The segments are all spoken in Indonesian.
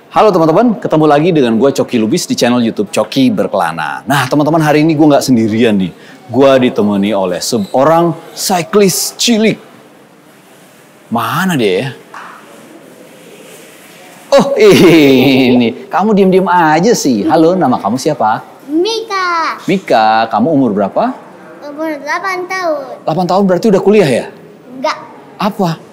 Halo teman-teman, ketemu lagi dengan gue Coki Lubis di channel YouTube Coki Berkelana. Nah teman-teman, hari ini gue nggak sendirian nih. Gue ditemani oleh seorang cyclist cilik. Mana dia ya? Oh ini, kamu diem-diem aja sih. Halo, nama kamu siapa? Mika. Mika, kamu umur berapa? Umur 8 tahun. 8 tahun berarti udah kuliah ya? Enggak, Apa?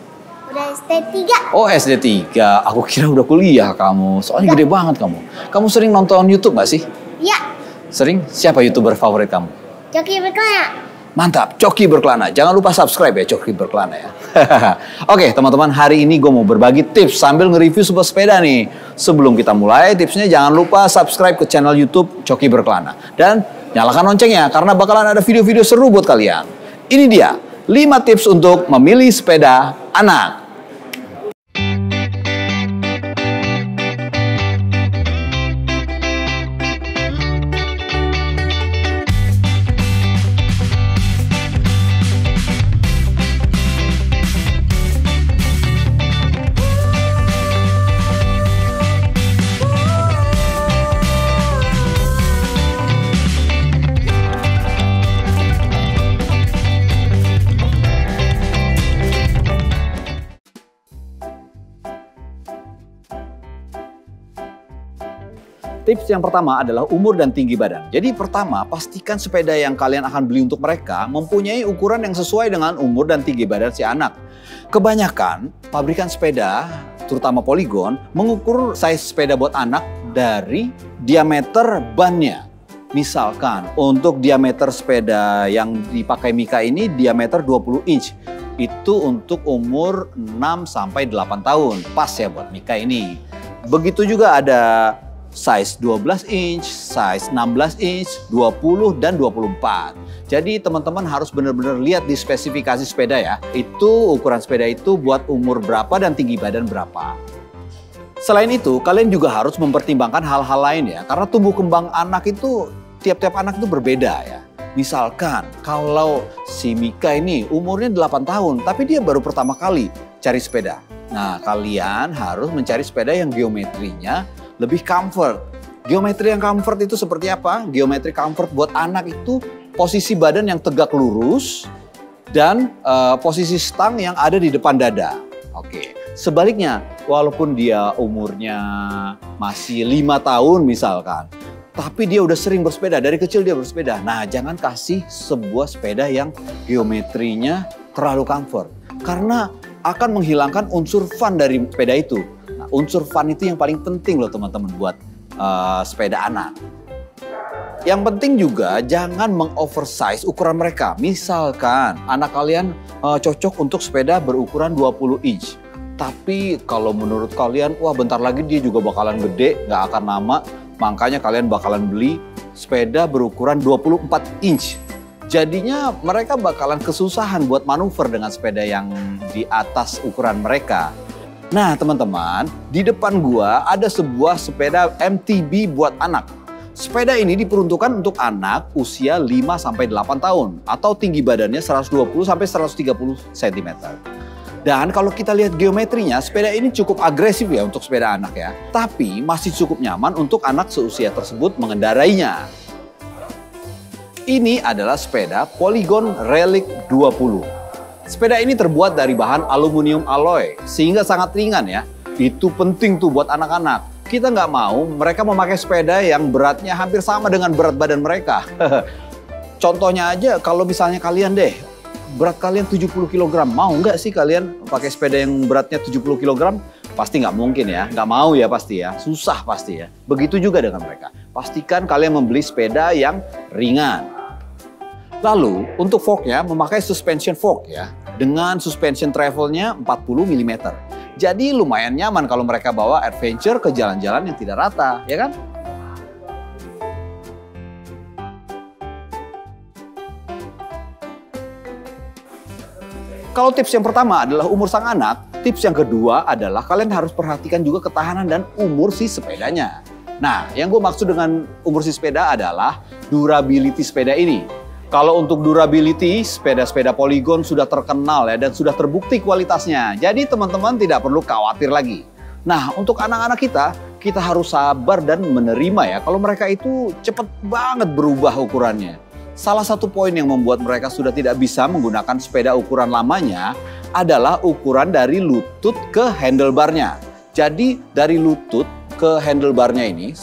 udah SD 3. Oh SD 3, aku kira udah kuliah kamu. Soalnya gede banget kamu. Kamu sering nonton YouTube gak sih? Ya, Sering? Siapa YouTuber favorit kamu? Coki Berkelana. Mantap, Coki Berkelana. Jangan lupa subscribe ya, Coki Berkelana ya. Oke teman-teman, hari ini gue mau berbagi tips sambil nge-review sebuah sepeda nih. Sebelum kita mulai, tipsnya jangan lupa subscribe ke channel YouTube Coki Berkelana. Dan nyalakan loncengnya, karena bakalan ada video-video seru buat kalian. Ini dia, 5 tips untuk memilih sepeda anak. Tips yang pertama adalah umur dan tinggi badan. Jadi pertama, pastikan sepeda yang kalian akan beli untuk mereka mempunyai ukuran yang sesuai dengan umur dan tinggi badan si anak. Kebanyakan pabrikan sepeda, terutama Polygon, mengukur size sepeda buat anak dari diameter bannya. Misalkan untuk diameter sepeda yang dipakai Mika ini diameter 20 inch. Itu untuk umur 6-8 tahun. Pas ya buat Mika ini. Begitu juga ada size 12 inch, size 16 inch, 20 dan 24. Jadi teman-teman harus benar-benar lihat di spesifikasi sepeda ya. Itu ukuran sepeda itu buat umur berapa dan tinggi badan berapa. Selain itu, kalian juga harus mempertimbangkan hal-hal lain ya. Karena tumbuh kembang anak itu, tiap-tiap anak itu berbeda ya. Misalkan kalau si Mika ini umurnya 8 tahun, tapi dia baru pertama kali cari sepeda. Nah, kalian harus mencari sepeda yang geometrinya lebih comfort. Geometri yang comfort itu seperti apa? Geometri comfort buat anak itu posisi badan yang tegak lurus dan posisi stang yang ada di depan dada. Oke. Sebaliknya, walaupun dia umurnya masih 5 tahun misalkan, tapi dia udah sering bersepeda, dari kecil dia bersepeda. Nah, jangan kasih sebuah sepeda yang geometrinya terlalu comfort. Karena akan menghilangkan unsur fun dari sepeda itu. Nah, unsur fun itu yang paling penting loh teman-teman buat sepeda anak. Yang penting juga jangan mengoversize ukuran mereka. Misalkan anak kalian cocok untuk sepeda berukuran 20 inch. Tapi kalau menurut kalian, wah bentar lagi dia juga bakalan gede, nggak akan lama. Makanya kalian bakalan beli sepeda berukuran 24 inch. Jadinya mereka bakalan kesusahan buat manuver dengan sepeda yang di atas ukuran mereka. Nah teman-teman, di depan gua ada sebuah sepeda MTB buat anak. Sepeda ini diperuntukkan untuk anak usia 5-8 tahun atau tinggi badannya 120-130 cm. Dan kalau kita lihat geometrinya, sepeda ini cukup agresif ya untuk sepeda anak ya. Tapi masih cukup nyaman untuk anak seusia tersebut mengendarainya. Ini adalah sepeda Polygon Relic 20. Sepeda ini terbuat dari bahan aluminium alloy, sehingga sangat ringan ya. Itu penting tuh buat anak-anak. Kita nggak mau mereka memakai sepeda yang beratnya hampir sama dengan berat badan mereka. Contohnya aja kalau misalnya kalian deh, berat kalian 70 kg. Mau nggak sih kalian pakai sepeda yang beratnya 70 kg? Pasti nggak mungkin ya, nggak mau ya pasti ya, susah pasti ya. Begitu juga dengan mereka. Pastikan kalian membeli sepeda yang ringan. Lalu untuk forknya memakai suspension fork ya, dengan suspension travelnya 40 mm. Jadi lumayan nyaman kalau mereka bawa adventure ke jalan-jalan yang tidak rata, ya kan? Kalau tips yang pertama adalah umur sang anak, tips yang kedua adalah kalian harus perhatikan juga ketahanan dan umur si sepedanya. Nah, yang gue maksud dengan umur si sepeda adalah durability sepeda ini. Kalau untuk durability, sepeda-sepeda Polygon sudah terkenal ya dan sudah terbukti kualitasnya. Jadi teman-teman tidak perlu khawatir lagi. Nah, untuk anak-anak kita kita harus sabar dan menerima ya kalau mereka itu cepat banget berubah ukurannya. Salah satu poin yang membuat mereka sudah tidak bisa menggunakan sepeda ukuran lamanya adalah ukuran dari lutut ke handlebarnya. Jadi dari lutut ke handlebarnya ini,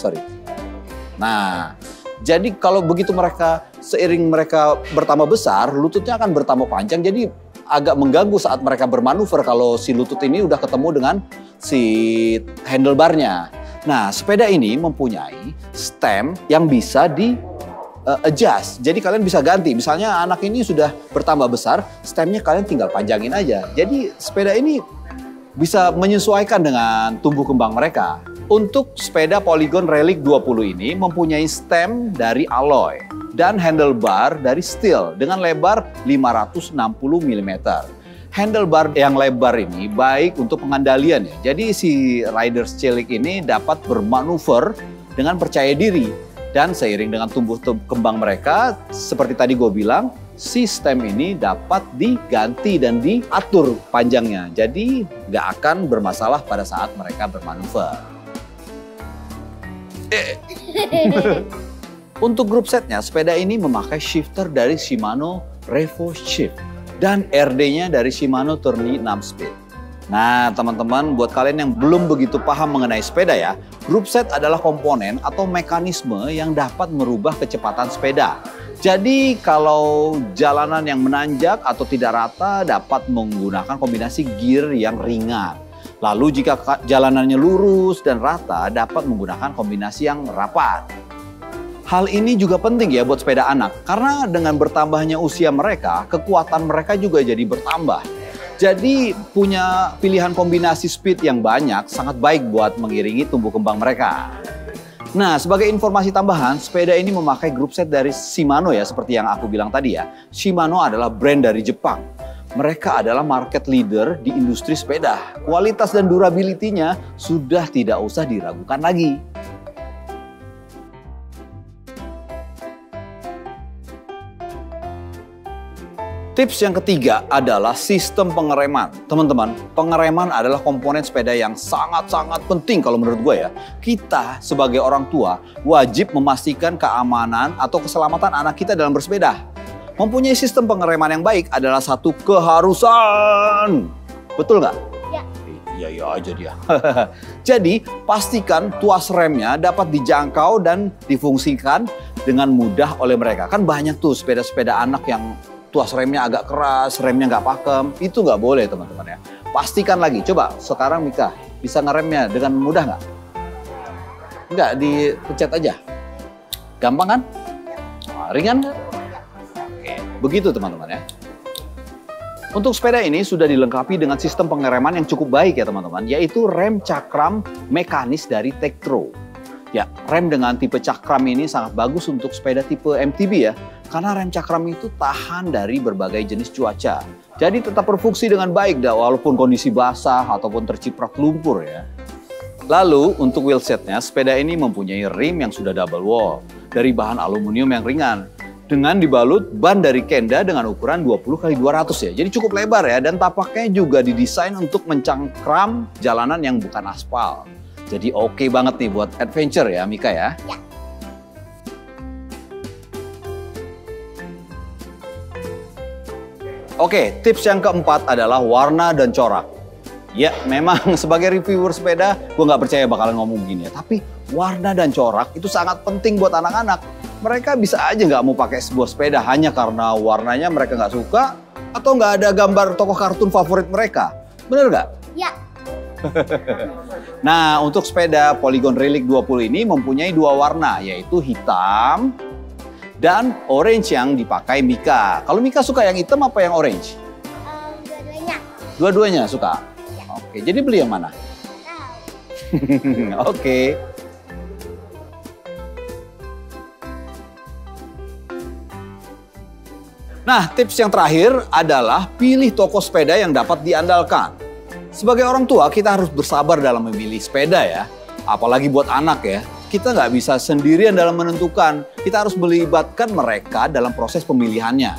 Nah, jadi kalau begitu seiring mereka bertambah besar, lututnya akan bertambah panjang. Jadi agak mengganggu saat mereka bermanuver kalau si lutut ini udah ketemu dengan si handlebarnya. Nah, sepeda ini mempunyai stem yang bisa di adjust. Jadi kalian bisa ganti. Misalnya anak ini sudah bertambah besar, stemnya kalian tinggal panjangin aja. Jadi sepeda ini bisa menyesuaikan dengan tumbuh kembang mereka. Untuk sepeda Polygon Relic 20 ini mempunyai stem dari alloy dan handlebar dari steel dengan lebar 560 mm. Handlebar yang lebar ini baik untuk pengendalian ya. Jadi si riders cilik ini dapat bermanuver dengan percaya diri. Dan seiring dengan tumbuh kembang mereka, seperti tadi gue bilang, sistem ini dapat diganti dan diatur panjangnya. Jadi nggak akan bermasalah pada saat mereka bermanuver. Untuk grup setnya, sepeda ini memakai shifter dari Shimano Revo Shift. Dan RD-nya dari Shimano Tourney 6 Speed. Nah teman-teman, buat kalian yang belum begitu paham mengenai sepeda ya, group set adalah komponen atau mekanisme yang dapat merubah kecepatan sepeda. Jadi kalau jalanan yang menanjak atau tidak rata dapat menggunakan kombinasi gear yang ringan. Lalu jika jalanannya lurus dan rata dapat menggunakan kombinasi yang rapat. Hal ini juga penting ya buat sepeda anak, karena dengan bertambahnya usia mereka, kekuatan mereka juga jadi bertambah. Jadi punya pilihan kombinasi speed yang banyak sangat baik buat mengiringi tumbuh kembang mereka. Nah, sebagai informasi tambahan, sepeda ini memakai group set dari Shimano ya, seperti yang aku bilang tadi ya. Shimano adalah brand dari Jepang. Mereka adalah market leader di industri sepeda. Kualitas dan durability-nya sudah tidak usah diragukan lagi. Tips yang ketiga adalah sistem pengereman. Teman-teman, pengereman adalah komponen sepeda yang sangat-sangat penting kalau menurut gue ya. Kita sebagai orang tua wajib memastikan keamanan atau keselamatan anak kita dalam bersepeda. Mempunyai sistem pengereman yang baik adalah satu keharusan. Betul nggak? Ya. Iya aja dia. Jadi pastikan tuas remnya dapat dijangkau dan difungsikan dengan mudah oleh mereka. Kan banyak tuh sepeda-sepeda anak yang tuas remnya agak keras, remnya nggak pakem, itu nggak boleh teman-teman ya. Pastikan lagi, coba sekarang Mika bisa ngeremnya dengan mudah nggak? Nggak, dipencet aja. Gampang kan? Ringan kan? Oke, begitu teman-teman ya. Untuk sepeda ini sudah dilengkapi dengan sistem pengereman yang cukup baik ya teman-teman, yaitu rem cakram mekanis dari Tektro. Ya, rem dengan tipe cakram ini sangat bagus untuk sepeda tipe MTB ya. Karena rem cakram itu tahan dari berbagai jenis cuaca. Jadi tetap berfungsi dengan baik walaupun kondisi basah ataupun terciprat lumpur ya. Lalu untuk wheelsetnya, sepeda ini mempunyai rim yang sudah double wall dari bahan aluminium yang ringan. Dengan dibalut ban dari Kenda dengan ukuran 20x200 ya. Jadi cukup lebar ya, dan tapaknya juga didesain untuk mencangkram jalanan yang bukan aspal. Jadi oke banget nih buat adventure ya Mika ya. Ya. Oke, tips yang keempat adalah warna dan corak. Ya, memang sebagai reviewer sepeda, gue nggak percaya bakalan ngomong gini ya. Tapi warna dan corak itu sangat penting buat anak-anak. Mereka bisa aja nggak mau pakai sebuah sepeda hanya karena warnanya mereka nggak suka atau nggak ada gambar tokoh kartun favorit mereka. Bener nggak? Ya. Nah, untuk sepeda Polygon Relic 20 ini mempunyai dua warna, yaitu hitam dan orange yang dipakai Mika. Kalau Mika suka yang hitam apa yang orange? Dua-duanya. Dua-duanya suka? Ya. Oke, jadi beli yang mana? Tahu. Oke. Nah, tips yang terakhir adalah pilih toko sepeda yang dapat diandalkan. Sebagai orang tua, kita harus bersabar dalam memilih sepeda ya. Apalagi buat anak ya. Kita nggak bisa sendirian dalam menentukan. Kita harus melibatkan mereka dalam proses pemilihannya.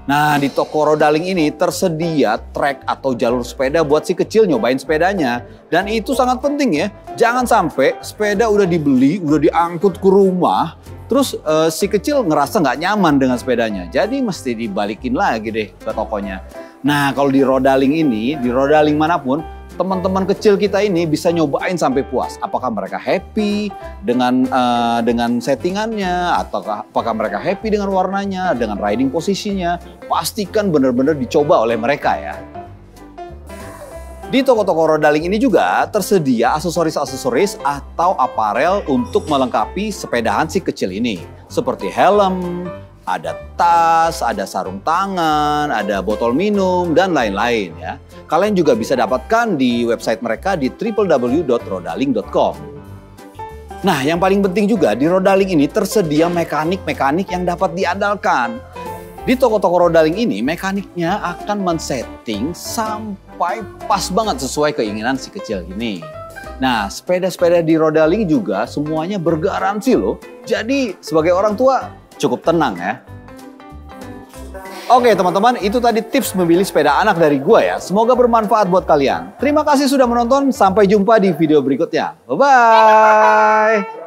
Nah, di toko Rodaling ini tersedia trek atau jalur sepeda buat si kecil nyobain sepedanya. Dan itu sangat penting ya. Jangan sampai sepeda udah dibeli, udah diangkut ke rumah, terus si kecil ngerasa nggak nyaman dengan sepedanya. Jadi mesti dibalikin lagi deh ke tokonya. Nah, kalau di Rodaling ini, di Rodaling manapun, teman-teman kecil kita ini bisa nyobain sampai puas. Apakah mereka happy dengan settingannya, atau apakah mereka happy dengan warnanya, dengan riding posisinya. Pastikan benar-benar dicoba oleh mereka ya. Di toko-toko Rodaling ini juga tersedia aksesoris-aksesoris atau aparel untuk melengkapi sepedahan si kecil ini. Seperti helm, ada tas, ada sarung tangan, ada botol minum, dan lain-lain ya. Kalian juga bisa dapatkan di website mereka di www.rodaling.com. Nah, yang paling penting juga di Rodaling ini tersedia mekanik-mekanik yang dapat diandalkan. Di toko-toko Rodaling ini, mekaniknya akan men-setting sampai pas banget sesuai keinginan si kecil ini. Nah, sepeda-sepeda di Rodaling juga semuanya bergaransi loh. Jadi, sebagai orang tua, cukup tenang ya. Oke teman-teman, itu tadi tips memilih sepeda anak dari gua ya. Semoga bermanfaat buat kalian. Terima kasih sudah menonton, sampai jumpa di video berikutnya. Bye-bye.